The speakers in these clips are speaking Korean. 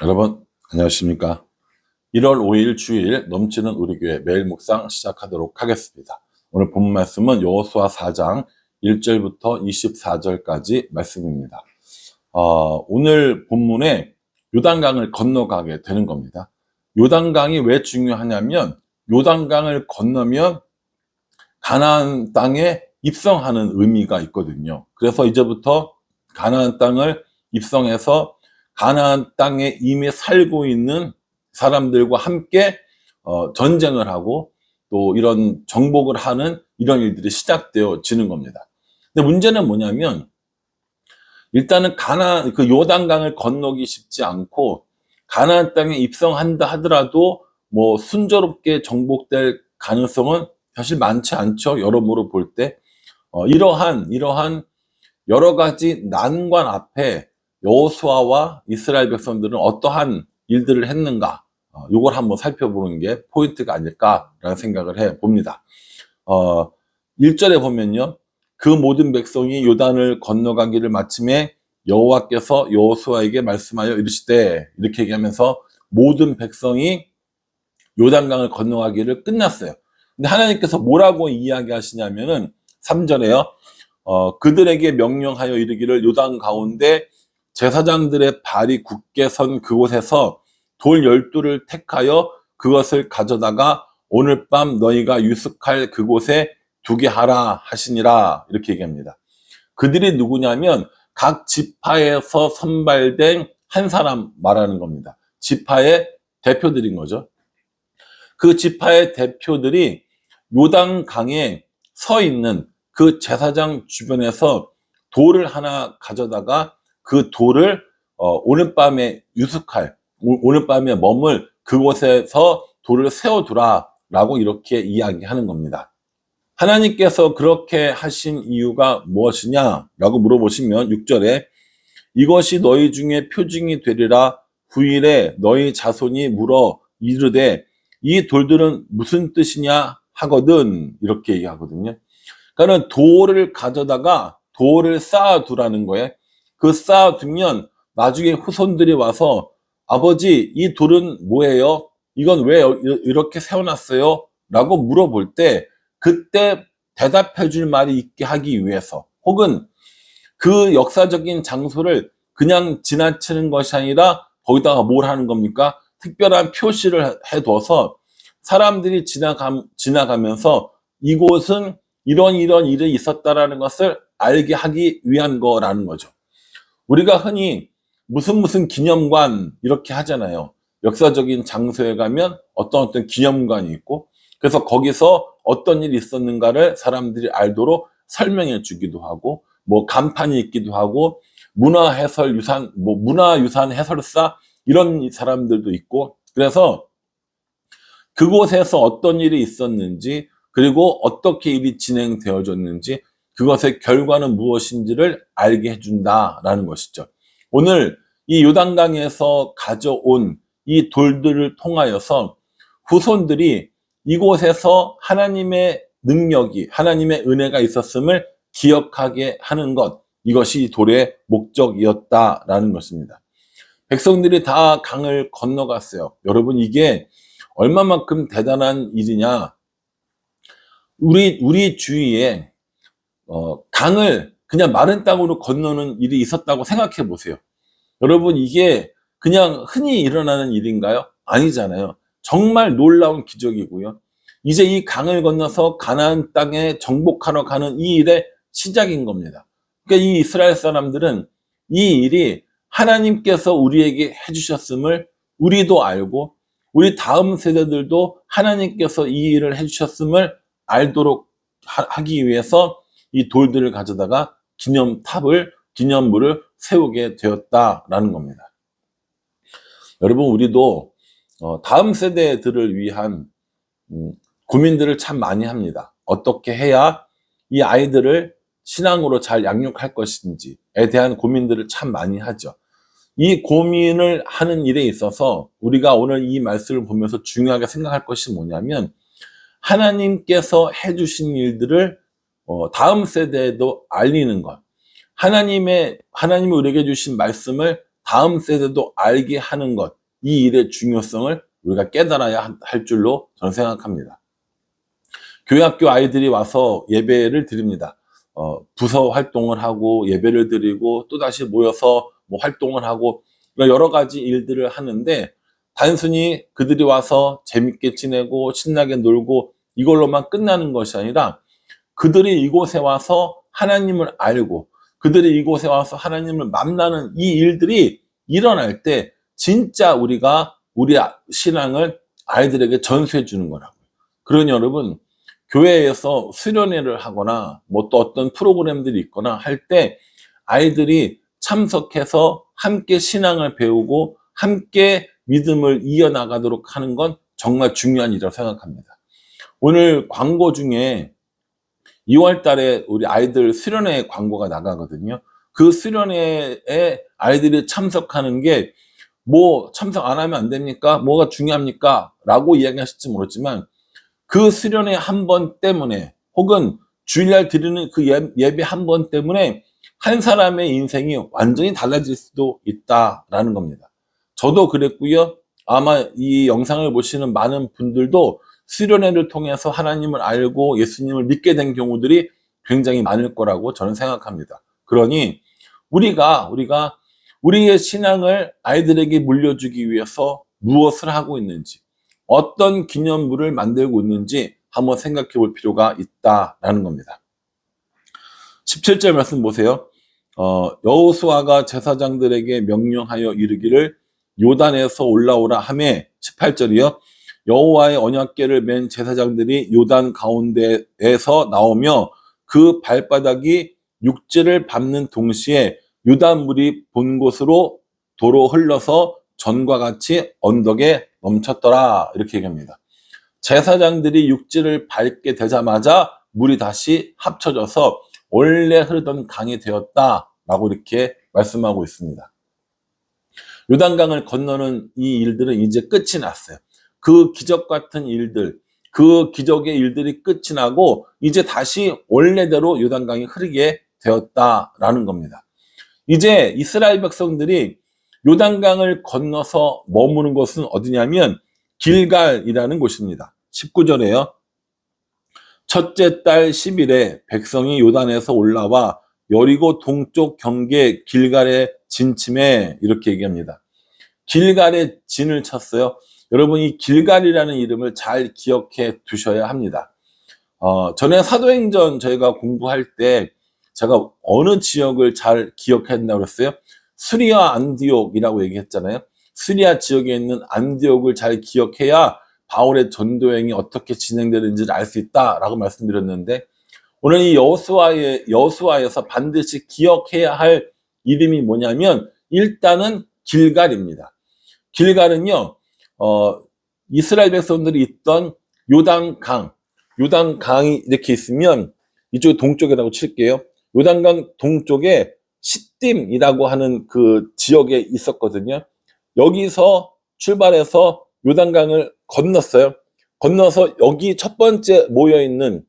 여러분 안녕하십니까? 1월 5일 주일 넘치는 우리 교회 매일 묵상 시작하도록 하겠습니다. 오늘 본 말씀은 여호수아 4장 1절부터 24절까지 말씀입니다. 오늘 본문에 요단강을 건너가게 되는 겁니다. 요단강이 왜 중요하냐면 요단강을 건너면 가나안 땅에 입성하는 의미가 있거든요. 그래서 이제부터 가나안 땅을 입성해서 가나안 땅에 이미 살고 있는 사람들과 함께 전쟁을 하고 또 이런 정복을 하는 이런 일들이 시작되어지는 겁니다. 근데 문제는 뭐냐면 일단은 그 요단강을 건너기 쉽지 않고 가나안 땅에 입성한다 하더라도 뭐 순조롭게 정복될 가능성은 사실 많지 않죠. 여러모로 볼 때. 이러한 여러 가지 난관 앞에 여호수아와 이스라엘 백성들은 어떠한 일들을 했는가, 요걸 한번 살펴보는 게 포인트가 아닐까라는 생각을 해 봅니다. 1절에 보면요. 그 모든 백성이 요단을 건너가기를 마침에 여호와께서 여호수아에게 말씀하여 이르시되, 이렇게 얘기하면서 모든 백성이 요단강을 건너가기를 끝났어요. 근데 하나님께서 뭐라고 이야기하시냐면은 3절에요. 그들에게 명령하여 이르기를 요단 가운데 제사장들의 발이 굳게 선 그곳에서 돌 12를 택하여 그것을 가져다가 오늘 밤 너희가 유숙할 그곳에 두게 하라 하시니라, 이렇게 얘기합니다. 그들이 누구냐면 각 지파에서 선발된 한 사람 말하는 겁니다. 지파의 대표들인 거죠. 그 지파의 대표들이 요단강에 서 있는 그 제사장 주변에서 돌을 하나 가져다가 그 돌을 오늘 밤에 유숙할, 오늘 밤에 머물 그곳에서 돌을 세워두라 라고 이렇게 이야기하는 겁니다. 하나님께서 그렇게 하신 이유가 무엇이냐 라고 물어보시면 6절에 이것이 너희 중에 표징이 되리라. 후일에 너희 자손이 물어 이르되 이 돌들은 무슨 뜻이냐 하거든, 이렇게 얘기하거든요. 그러니까 돌을 가져다가 돌을 쌓아두라는 거예요. 그 쌓아두면 나중에 후손들이 와서 아버지 이 돌은 뭐예요? 이건 왜 이렇게 세워놨어요? 라고 물어볼 때 그때 대답해 줄 말이 있게 하기 위해서, 혹은 그 역사적인 장소를 그냥 지나치는 것이 아니라 거기다가 뭘 하는 겁니까? 특별한 표시를 해둬서 사람들이 지나가면서 이곳은 이런 일이 있었다라는 것을 알게 하기 위한 거라는 거죠. 우리가 흔히 무슨 기념관 이렇게 하잖아요. 역사적인 장소에 가면 어떤 기념관이 있고, 그래서 거기서 어떤 일이 있었는가를 사람들이 알도록 설명해 주기도 하고, 뭐 간판이 있기도 하고, 문화유산 해설사 이런 사람들도 있고, 그래서 그곳에서 어떤 일이 있었는지, 그리고 어떻게 일이 진행되어졌는지, 그것의 결과는 무엇인지를 알게 해준다라는 것이죠. 오늘 이 요단강에서 가져온 이 돌들을 통하여서 후손들이 이곳에서 하나님의 능력이, 하나님의 은혜가 있었음을 기억하게 하는 것, 이것이 돌의 목적이었다라는 것입니다. 백성들이 다 강을 건너갔어요. 여러분, 이게 얼마만큼 대단한 일이냐. 우리 주위에 강을 그냥 마른 땅으로 건너는 일이 있었다고 생각해 보세요. 여러분, 이게 그냥 흔히 일어나는 일인가요? 아니잖아요. 정말 놀라운 기적이고요. 이제 이 강을 건너서 가나안 땅에 정복하러 가는 이 일의 시작인 겁니다. 그러니까 이 이스라엘 사람들은 이 일이 하나님께서 우리에게 해주셨음을 우리도 알고, 우리 다음 세대들도 하나님께서 이 일을 해주셨음을 알도록 하기 위해서 이 돌들을 가져다가 기념물을 세우게 되었다라는 겁니다. 여러분, 우리도 다음 세대들을 위한 고민들을 참 많이 합니다. 어떻게 해야 이 아이들을 신앙으로 잘 양육할 것인지에 대한 고민들을 참 많이 하죠. 이 고민을 하는 일에 있어서 우리가 오늘 이 말씀을 보면서 중요하게 생각할 것이 뭐냐면, 하나님께서 해주신 일들을 다음 세대에도 알리는 것, 하나님이 우리에게 주신 말씀을 다음 세대도 알게 하는 것, 이 일의 중요성을 우리가 깨달아야 할 줄로 저는 생각합니다. 교회 학교 아이들이 와서 예배를 드립니다. 부서 활동을 하고 예배를 드리고 또다시 모여서 뭐 활동을 하고 여러 가지 일들을 하는데, 단순히 그들이 와서 재밌게 지내고 신나게 놀고 이걸로만 끝나는 것이 아니라, 그들이 이곳에 와서 하나님을 알고 그들이 이곳에 와서 하나님을 만나는 이 일들이 일어날 때 진짜 우리가 우리 신앙을 아이들에게 전수해 주는 거라고요. 그러니 여러분, 교회에서 수련회를 하거나 뭐 또 어떤 프로그램들이 있거나 할 때 아이들이 참석해서 함께 신앙을 배우고 함께 믿음을 이어나가도록 하는 건 정말 중요한 일이라고 생각합니다. 오늘 광고 중에 2월 달에 우리 아이들 수련회 광고가 나가거든요. 그 수련회에 아이들이 참석하는 게 뭐 참석 안 하면 안 됩니까? 뭐가 중요합니까? 라고 이야기하실지 모르지만, 그 수련회 한 번 때문에 혹은 주일날 드리는 그 예배 한 번 때문에 한 사람의 인생이 완전히 달라질 수도 있다라는 겁니다. 저도 그랬고요. 아마 이 영상을 보시는 많은 분들도 수련회를 통해서 하나님을 알고 예수님을 믿게 된 경우들이 굉장히 많을 거라고 저는 생각합니다. 그러니 우리가 우리의 신앙을 아이들에게 물려주기 위해서 무엇을 하고 있는지, 어떤 기념물을 만들고 있는지 한번 생각해 볼 필요가 있다라는 겁니다. 17절 말씀 보세요. 여호수아가 제사장들에게 명령하여 이르기를 요단에서 올라오라 하매, 18절이요. 여호와의 언약궤를 맨 제사장들이 요단 가운데에서 나오며 그 발바닥이 육지를 밟는 동시에 요단물이 본 곳으로 도로 흘러서 전과 같이 언덕에 멈췄더라. 이렇게 얘기합니다. 제사장들이 육지를 밟게 되자마자 물이 다시 합쳐져서 원래 흐르던 강이 되었다라고 이렇게 말씀하고 있습니다. 요단강을 건너는 이 일들은 이제 끝이 났어요. 그 기적 같은 일들, 그 기적의 일들이 끝이 나고 이제 다시 원래대로 요단강이 흐르게 되었다라는 겁니다. 이제 이스라엘 백성들이 요단강을 건너서 머무는 곳은 어디냐면 길갈이라는 곳입니다. 19절에요. 첫째 달 10일에 백성이 요단에서 올라와 여리고 동쪽 경계 길갈에 진침해, 이렇게 얘기합니다. 길갈에 진을 쳤어요. 여러분, 이 길갈이라는 이름을 잘 기억해 두셔야 합니다. 전에 사도행전 저희가 공부할 때 제가 어느 지역을 잘 기억해야 된다고 그랬어요? 수리아 안디옥이라고 얘기했잖아요. 수리아 지역에 있는 안디옥을 잘 기억해야 바울의 전도행이 어떻게 진행되는지를 알 수 있다라고 말씀드렸는데, 오늘 이 여호수아에서 반드시 기억해야 할 이름이 뭐냐면 일단은 길갈입니다. 길갈은요, 이스라엘 백성들이 있던 요단강이 이렇게 있으면 이쪽 동쪽이라고 칠게요. 요단강 동쪽에 시딤이라고 하는 그 지역에 있었거든요. 여기서 출발해서 요단강을 건넜어요. 건너서 여기 첫 번째 모여있는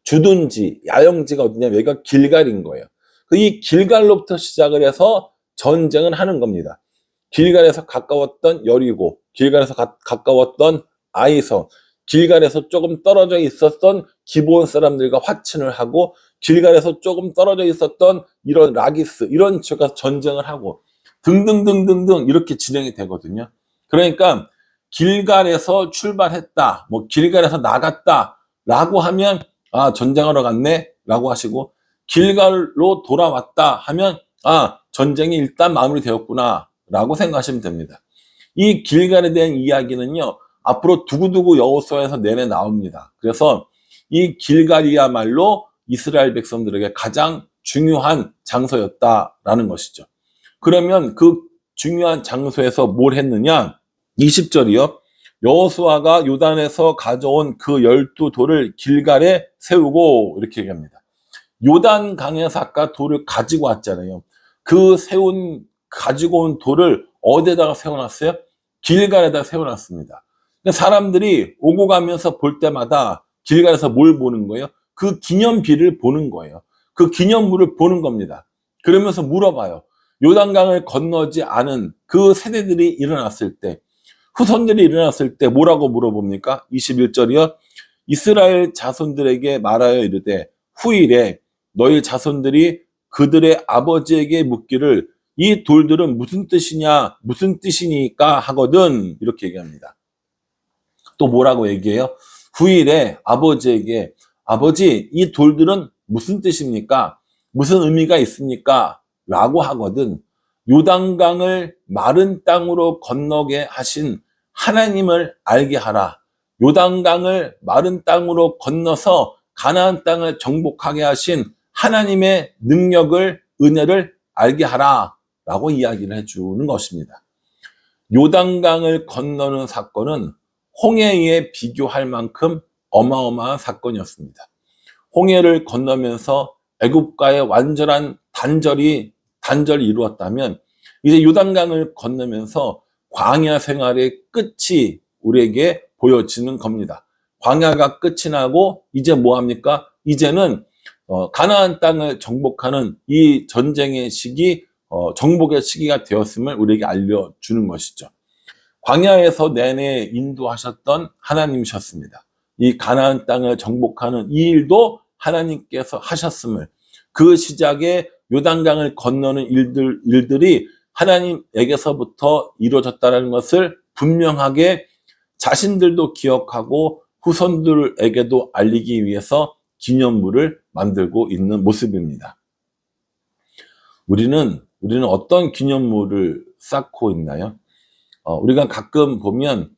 주둔지, 야영지가 어디냐면 여기가 길갈인 거예요. 이 길갈로부터 시작을 해서 전쟁을 하는 겁니다. 길갈에서 가까웠던 여리고, 길갈에서 가까웠던 아이성, 길갈에서 조금 떨어져 있었던 기브온 사람들과 화친을 하고, 길갈에서 조금 떨어져 있었던 이런 라기스, 이런 지역에 가서 전쟁을 하고 등등등등등 이렇게 진행이 되거든요. 그러니까 길갈에서 출발했다, 뭐 길갈에서 나갔다라고 하면 전쟁하러 갔네 라고 하시고, 길갈로 돌아왔다 하면 전쟁이 일단 마무리되었구나 라고 생각하시면 됩니다. 이 길갈에 대한 이야기는요, 앞으로 두고두고 여호수아에서 내내 나옵니다. 그래서 이 길갈이야말로 이스라엘 백성들에게 가장 중요한 장소였다라는 것이죠. 그러면 그 중요한 장소에서 뭘 했느냐? 20절이요. 여호수아가 요단에서 가져온 그 12돌을 길갈에 세우고, 이렇게 얘기합니다. 요단강에서 아까 돌을 가지고 왔잖아요. 그 가지고 온 돌을 어디에다가 세워놨어요? 길갈에다 세워놨습니다. 사람들이 오고 가면서 볼 때마다 길갈에서 뭘 보는 거예요? 그 기념비를 보는 거예요. 그 기념물을 보는 겁니다. 그러면서 물어봐요. 요단강을 건너지 않은 그 세대들이 일어났을 때, 후손들이 일어났을 때 뭐라고 물어봅니까? 21절이요. 이스라엘 자손들에게 말하여 이르되 후일에 너희 자손들이 그들의 아버지에게 묻기를 이 돌들은 무슨 뜻이냐, 무슨 뜻이니까 하거든. 이렇게 얘기합니다. 또 뭐라고 얘기해요? 후일에 아버지에게 아버지, 이 돌들은 무슨 뜻입니까? 무슨 의미가 있습니까? 라고 하거든. 요단강을 마른 땅으로 건너게 하신 하나님을 알게 하라. 요단강을 마른 땅으로 건너서 가나안 땅을 정복하게 하신 하나님의 능력을, 은혜를 알게 하라 라고 이야기를 해주는 것입니다. 요단강을 건너는 사건은 홍해에 비교할 만큼 어마어마한 사건이었습니다. 홍해를 건너면서 애굽과의 완전한 단절이 이루었다면 이제 요단강을 건너면서 광야 생활의 끝이 우리에게 보여지는 겁니다. 광야가 끝이 나고 이제 뭐 합니까? 이제는 가나안 땅을 정복하는 이 전쟁의 시기, 정복의 시기가 되었음을 우리에게 알려주는 것이죠. 광야에서 내내 인도하셨던 하나님이셨습니다. 이 가나안 땅을 정복하는 이 일도 하나님께서 하셨음을, 그 시작에 요단강을 건너는 일들이 하나님에게서부터 이루어졌다는 것을 분명하게 자신들도 기억하고 후손들에게도 알리기 위해서 기념물을 만들고 있는 모습입니다. 우리는 어떤 기념물을 쌓고 있나요? 우리가 가끔 보면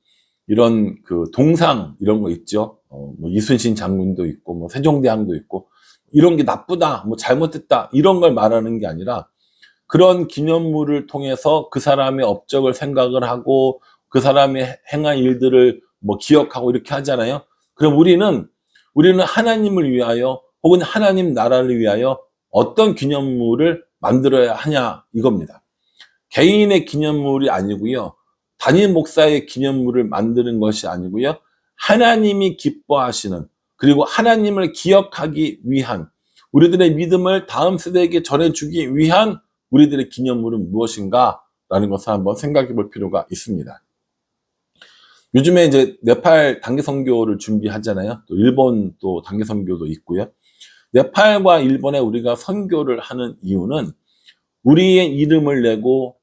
이런 그 동상 이런 거 있죠. 뭐 이순신 장군도 있고 뭐 세종대왕도 있고, 이런 게 나쁘다, 뭐 잘못됐다 이런 걸 말하는 게 아니라 그런 기념물을 통해서 그 사람의 업적을 생각을 하고 그 사람이 행한 일들을 뭐 기억하고 이렇게 하잖아요. 그럼 우리는 하나님을 위하여 혹은 하나님 나라를 위하여 어떤 기념물을 만들어야 하냐 이겁니다. 개인의 기념물이 아니고요. 담임 목사의 기념물을 만드는 것이 아니고요. 하나님이 기뻐하시는, 그리고 하나님을 기억하기 위한, 우리들의 믿음을 다음 세대에게 전해주기 위한 우리들의 기념물은 무엇인가라는 것을 한번 생각해 볼 필요가 있습니다. 요즘에 이제 네팔 단기 선교를 준비하잖아요. 또 일본 또 단기 선교도 있고요. 네팔과 일본에 우리가 선교를 하는 이유는 우리의 이름을 내고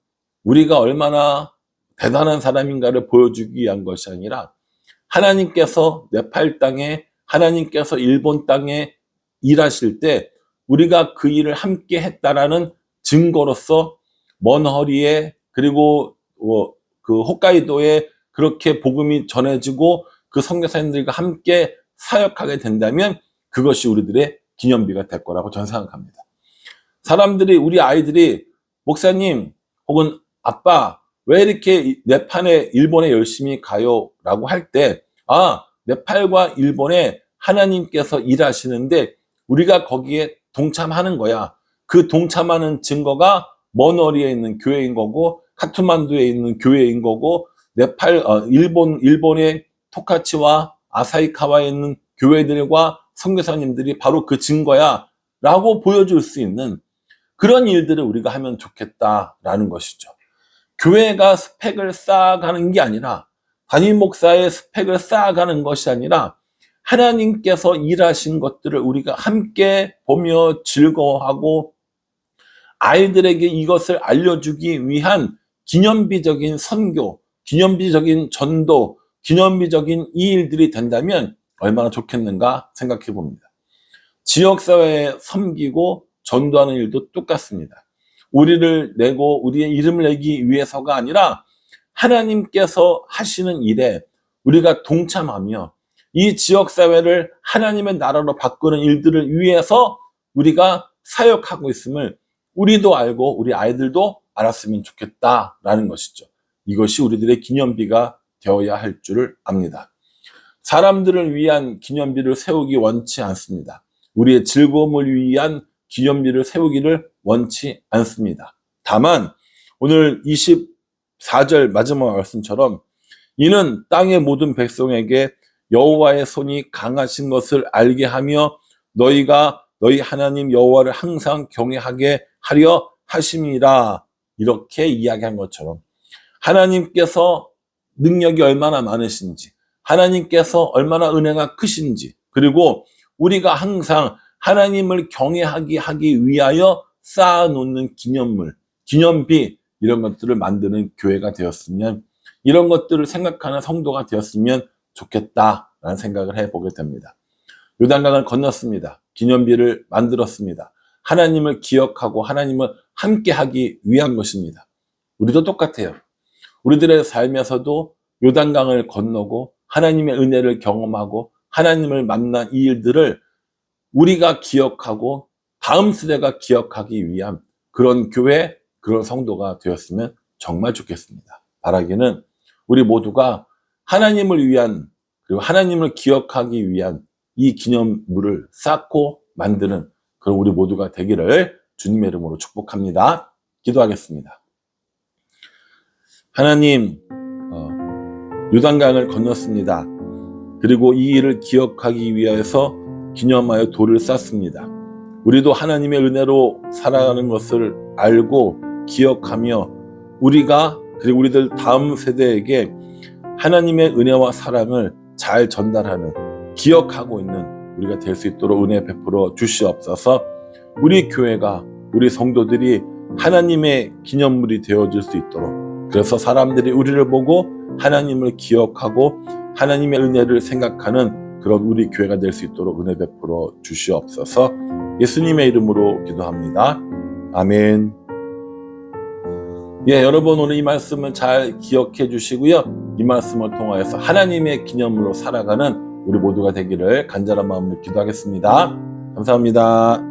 우리가 얼마나 대단한 사람인가를 보여주기 위한 것이 아니라 하나님께서 네팔 땅에, 하나님께서 일본 땅에 일하실 때 우리가 그 일을 함께 했다라는 증거로서 먼 허리에, 그리고 그 홋카이도에 그렇게 복음이 전해지고 그 선교사님들과 함께 사역하게 된다면 그것이 우리들의 기념비가 될 거라고 저는 생각합니다. 사람들이, 우리 아이들이 목사님 혹은 아빠 왜 이렇게 네팔에, 일본에 열심히 가요? 라고 할 때, 네팔과 일본에 하나님께서 일하시는데 우리가 거기에 동참하는 거야. 그 동참하는 증거가 머너리에 있는 교회인 거고, 카트만두에 있는 교회인 거고, 일본의 토카치와 아사히카와에 있는 교회들과 선교사님들이 바로 그 증거야 라고 보여줄 수 있는 그런 일들을 우리가 하면 좋겠다라는 것이죠. 교회가 스펙을 쌓아가는 게 아니라, 담임 목사의 스펙을 쌓아가는 것이 아니라 하나님께서 일하신 것들을 우리가 함께 보며 즐거워하고 아이들에게 이것을 알려주기 위한 기념비적인 선교, 기념비적인 전도, 기념비적인 이 일들이 된다면 얼마나 좋겠는가 생각해 봅니다. 지역사회에 섬기고 전도하는 일도 똑같습니다. 우리를 내고 우리의 이름을 내기 위해서가 아니라 하나님께서 하시는 일에 우리가 동참하며 이 지역사회를 하나님의 나라로 바꾸는 일들을 위해서 우리가 사역하고 있음을 우리도 알고 우리 아이들도 알았으면 좋겠다라는 것이죠. 이것이 우리들의 기념비가 되어야 할 줄을 압니다. 사람들을 위한 기념비를 세우기 원치 않습니다. 우리의 즐거움을 위한 기념비를 세우기를 원치 않습니다. 다만 오늘 24절 마지막 말씀처럼 이는 땅의 모든 백성에게 여호와의 손이 강하신 것을 알게 하며 너희가 너희 하나님 여호와를 항상 경외하게 하려 하심이라 이렇게 이야기한 것처럼 하나님께서 능력이 얼마나 많으신지, 하나님께서 얼마나 은혜가 크신지, 그리고 우리가 항상 하나님을 경외하기 위하여 쌓아놓는 기념물, 기념비, 이런 것들을 만드는 교회가 되었으면, 이런 것들을 생각하는 성도가 되었으면 좋겠다라는 생각을 해보게 됩니다. 요단강을 건넜습니다. 기념비를 만들었습니다. 하나님을 기억하고 하나님을 함께하기 위한 것입니다. 우리도 똑같아요. 우리들의 삶에서도 요단강을 건너고 하나님의 은혜를 경험하고 하나님을 만난 이 일들을 우리가 기억하고 다음 세대가 기억하기 위한 그런 교회, 그런 성도가 되었으면 정말 좋겠습니다. 바라기는 우리 모두가 하나님을 위한, 그리고 하나님을 기억하기 위한 이 기념물을 쌓고 만드는 그런 우리 모두가 되기를 주님의 이름으로 축복합니다. 기도하겠습니다. 하나님, 요단강을 건넜습니다. 그리고 이 일을 기억하기 위해서 기념하여 돌을 쌓습니다. 우리도 하나님의 은혜로 살아가는 것을 알고 기억하며 우리가, 그리고 우리들 다음 세대에게 하나님의 은혜와 사랑을 잘 전달하는, 기억하고 있는 우리가 될 수 있도록 은혜 베풀어 주시옵소서. 우리 교회가, 우리 성도들이 하나님의 기념물이 되어줄 수 있도록, 그래서 사람들이 우리를 보고 하나님을 기억하고 하나님의 은혜를 생각하는 그런 우리 교회가 될 수 있도록 은혜 베풀어 주시옵소서. 예수님의 이름으로 기도합니다. 아멘. 예, 여러분 오늘 이 말씀을 잘 기억해 주시고요. 이 말씀을 통하여서 하나님의 기념물로 살아가는 우리 모두가 되기를 간절한 마음으로 기도하겠습니다. 감사합니다.